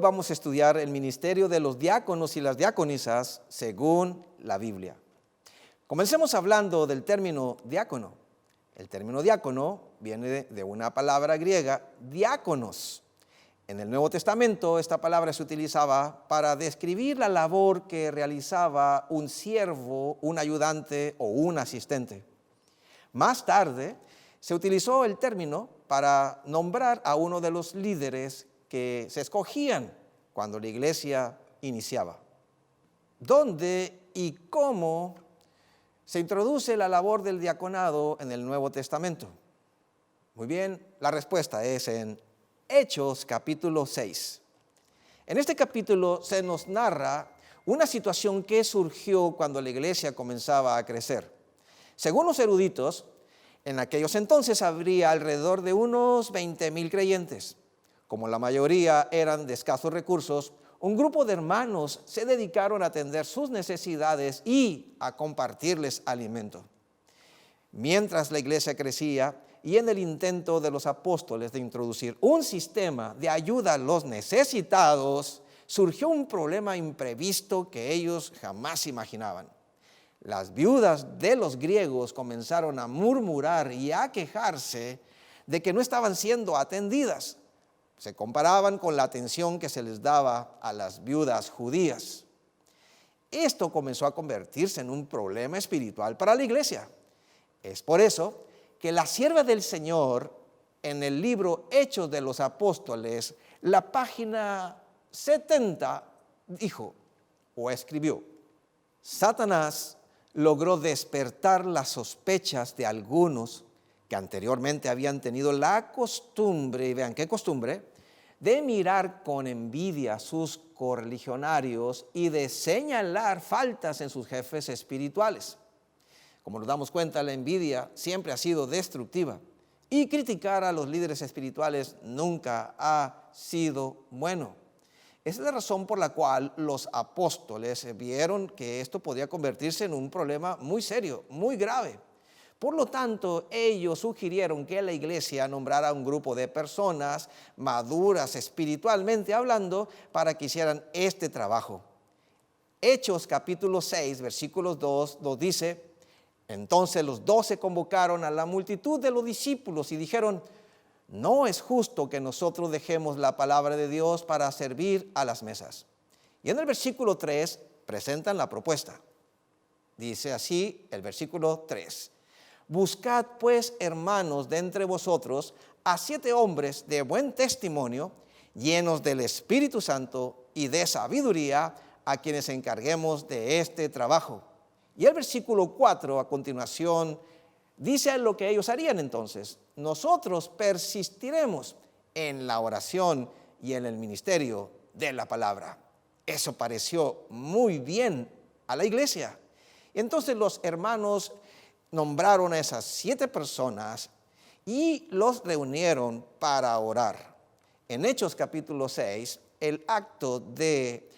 vamos a estudiar el ministerio de los diáconos y las diaconisas según la Biblia. Comencemos hablando del término diácono. El término diácono viene de una palabra griega, diáconos. En el Nuevo Testamento esta palabra se utilizaba para describir la labor que realizaba un siervo, un ayudante o un asistente. Más tarde se utilizó el término para nombrar a uno de los líderes que se escogían cuando la iglesia iniciaba. ¿Dónde y cómo se introduce la labor del diaconado en el Nuevo Testamento? Muy bien, la respuesta es en Hechos capítulo 6. En este capítulo se nos narra una situación que surgió cuando la iglesia comenzaba a crecer. Según los eruditos, en aquellos entonces habría alrededor de unos 20,000 creyentes. Como la mayoría eran de escasos recursos, un grupo de hermanos se dedicaron a atender sus necesidades y a compartirles alimento. Mientras la iglesia crecía y en el intento de los apóstoles de introducir un sistema de ayuda a los necesitados, surgió un problema imprevisto que ellos jamás imaginaban. Las viudas de los griegos comenzaron a murmurar y a quejarse de que no estaban siendo atendidas. Se comparaban con la atención que se les daba a las viudas judías. Esto comenzó a convertirse en un problema espiritual para la iglesia. Es por eso que la sierva del Señor, en el libro Hechos de los Apóstoles, la página 70, dijo o escribió: Satanás logró despertar las sospechas de algunos que anteriormente habían tenido la costumbre, y vean qué costumbre, de mirar con envidia a sus correligionarios y de señalar faltas en sus jefes espirituales. Como nos damos cuenta, la envidia siempre ha sido destructiva y criticar a los líderes espirituales nunca ha sido bueno. Esa es la razón por la cual los apóstoles vieron que esto podía convertirse en un problema muy serio, muy grave. Por lo tanto, ellos sugirieron que la iglesia nombrara un grupo de personas maduras espiritualmente hablando para que hicieran este trabajo. Hechos capítulo 6, versículos 2 nos dice: entonces los 12 convocaron a la multitud de los discípulos y dijeron: no es justo que nosotros dejemos la palabra de Dios para servir a las mesas. Y en el versículo 3 presentan la propuesta. Dice así el versículo 3: buscad pues, hermanos, de entre vosotros a 7 hombres de buen testimonio, llenos del Espíritu Santo y de sabiduría, a quienes encarguemos de este trabajo. Y el versículo 4 a continuación dice lo que ellos harían entonces: nosotros persistiremos en la oración y en el ministerio de la palabra. Eso pareció muy bien a la iglesia. Entonces los hermanos nombraron a esas 7 personas y los reunieron para orar. En Hechos capítulo 6, el acto de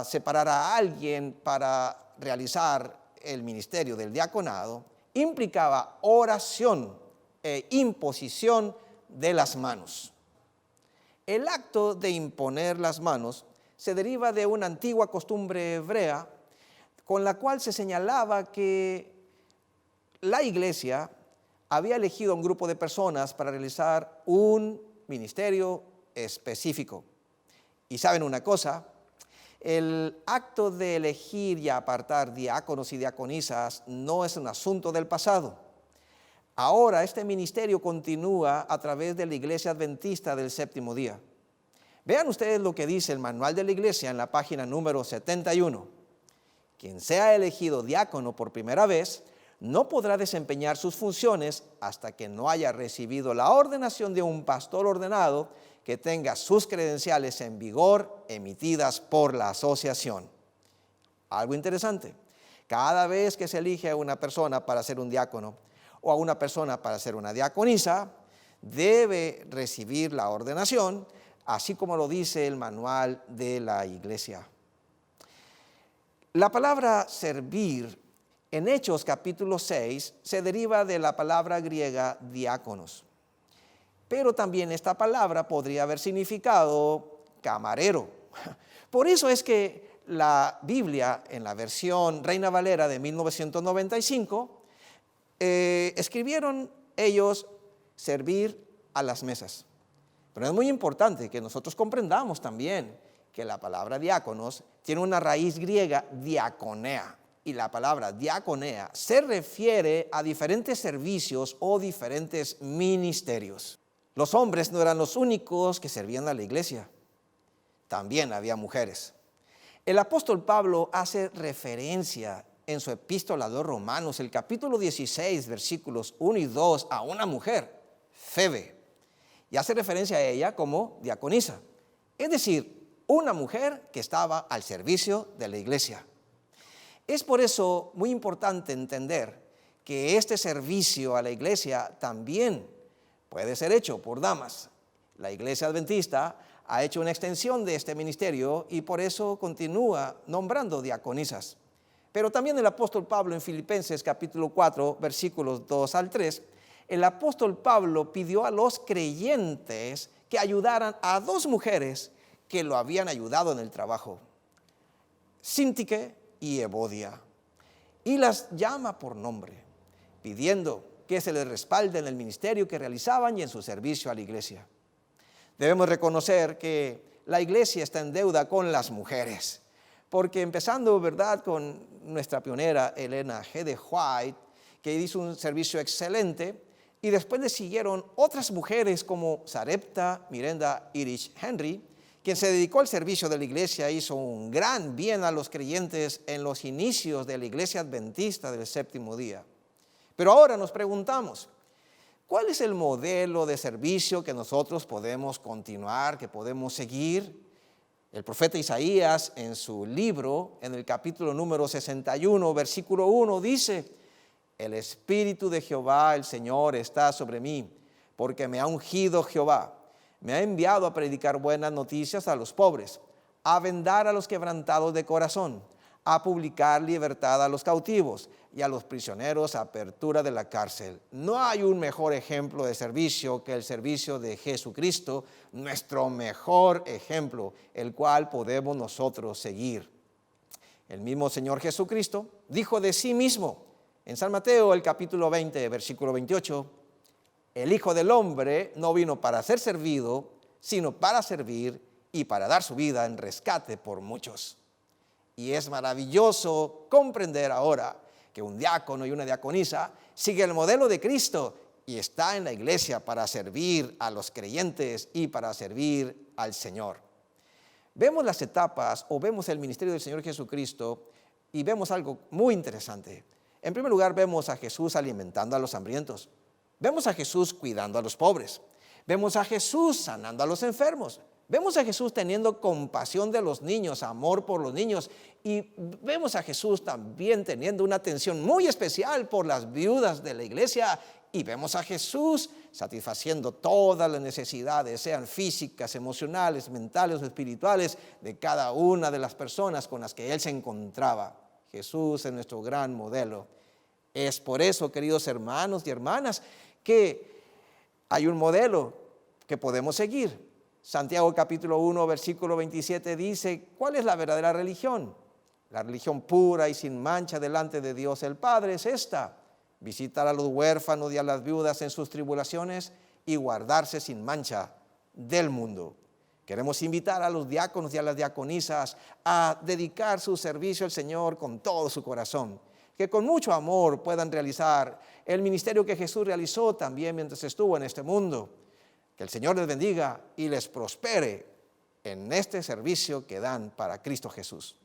separar a alguien para realizar el ministerio del diaconado implicaba oración e imposición de las manos. El acto de imponer las manos se deriva de una antigua costumbre hebrea con la cual se señalaba que la iglesia había elegido a un grupo de personas para realizar un ministerio específico. Y saben una cosa, el acto de elegir y apartar diáconos y diaconisas no es un asunto del pasado. Ahora este ministerio continúa a través de la Iglesia Adventista del Séptimo Día. Vean ustedes lo que dice el manual de la iglesia en la página número 71. Quien sea elegido diácono por primera vez no podrá desempeñar sus funciones hasta que no haya recibido la ordenación de un pastor ordenado que tenga sus credenciales en vigor emitidas por la asociación. Algo interesante, cada vez que se elige a una persona para ser un diácono o a una persona para ser una diaconisa, debe recibir la ordenación, así como lo dice el manual de la iglesia. La palabra servir en Hechos capítulo 6 se deriva de la palabra griega diáconos. Pero también esta palabra podría haber significado camarero. Por eso es que la Biblia, en la versión Reina Valera de 1995, escribieron ellos servir a las mesas. Pero es muy importante que nosotros comprendamos también que la palabra diáconos tiene una raíz griega, diaconea. Y la palabra diaconea se refiere a diferentes servicios o diferentes ministerios. Los hombres no eran los únicos que servían a la iglesia. También había mujeres. El apóstol Pablo hace referencia en su epístola a los Romanos, el capítulo 16, versículos 1 y 2, a una mujer, Febe, y hace referencia a ella como diaconisa, es decir, una mujer que estaba al servicio de la iglesia. Es por eso muy importante entender que este servicio a la iglesia también puede ser hecho por damas. La iglesia adventista ha hecho una extensión de este ministerio y por eso continúa nombrando diaconisas. Pero también el apóstol Pablo en Filipenses capítulo 4, versículos 2 al 3, el apóstol Pablo pidió a los creyentes que ayudaran a dos mujeres que lo habían ayudado en el trabajo, Síntique y Evodia, y las llama por nombre, pidiendo que se les respalde en el ministerio que realizaban y en su servicio a la iglesia. Debemos reconocer que la iglesia está en deuda con las mujeres, porque empezando, ¿verdad?, con nuestra pionera Elena G. de White, que hizo un servicio excelente, y después le siguieron otras mujeres como Sarepta Miranda Irish Henry, quien se dedicó al servicio de la iglesia, hizo un gran bien a los creyentes en los inicios de la iglesia adventista del séptimo día. Pero ahora nos preguntamos, ¿cuál es el modelo de servicio que nosotros podemos continuar, que podemos seguir? El profeta Isaías en su libro, en el capítulo número 61, versículo 1, dice: el Espíritu de Jehová, el Señor, está sobre mí, porque me ha ungido Jehová. Me ha enviado a predicar buenas noticias a los pobres, a vendar a los quebrantados de corazón, a publicar libertad a los cautivos y a los prisioneros apertura de la cárcel. No hay un mejor ejemplo de servicio que el servicio de Jesucristo, nuestro mejor ejemplo, el cual podemos nosotros seguir. El mismo Señor Jesucristo dijo de sí mismo en San Mateo, el capítulo 20, versículo 28, el Hijo del Hombre no vino para ser servido, sino para servir y para dar su vida en rescate por muchos. Y es maravilloso comprender ahora que un diácono y una diaconisa sigue el modelo de Cristo y está en la iglesia para servir a los creyentes y para servir al Señor. Vemos las etapas o vemos el ministerio del Señor Jesucristo y vemos algo muy interesante. En primer lugar, vemos a Jesús alimentando a los hambrientos. Vemos a Jesús cuidando a los pobres. Vemos a Jesús sanando a los enfermos. Vemos a Jesús teniendo compasión de los niños, amor por los niños. Y vemos a Jesús también teniendo una atención muy especial por las viudas de la iglesia. Y vemos a Jesús satisfaciendo todas las necesidades, sean físicas, emocionales, mentales o espirituales, de cada una de las personas con las que Él se encontraba. Jesús es nuestro gran modelo. Es por eso, queridos hermanos y hermanas, que hay un modelo que podemos seguir. Santiago capítulo 1, versículo 27 dice, ¿cuál es la verdadera religión? La religión pura y sin mancha delante de Dios el Padre es esta: visitar a los huérfanos y a las viudas en sus tribulaciones y guardarse sin mancha del mundo. Queremos invitar a los diáconos y a las diaconisas a dedicar su servicio al Señor con todo su corazón, que con mucho amor puedan realizar el ministerio que Jesús realizó también mientras estuvo en este mundo. Que el Señor les bendiga y les prospere en este servicio que dan para Cristo Jesús.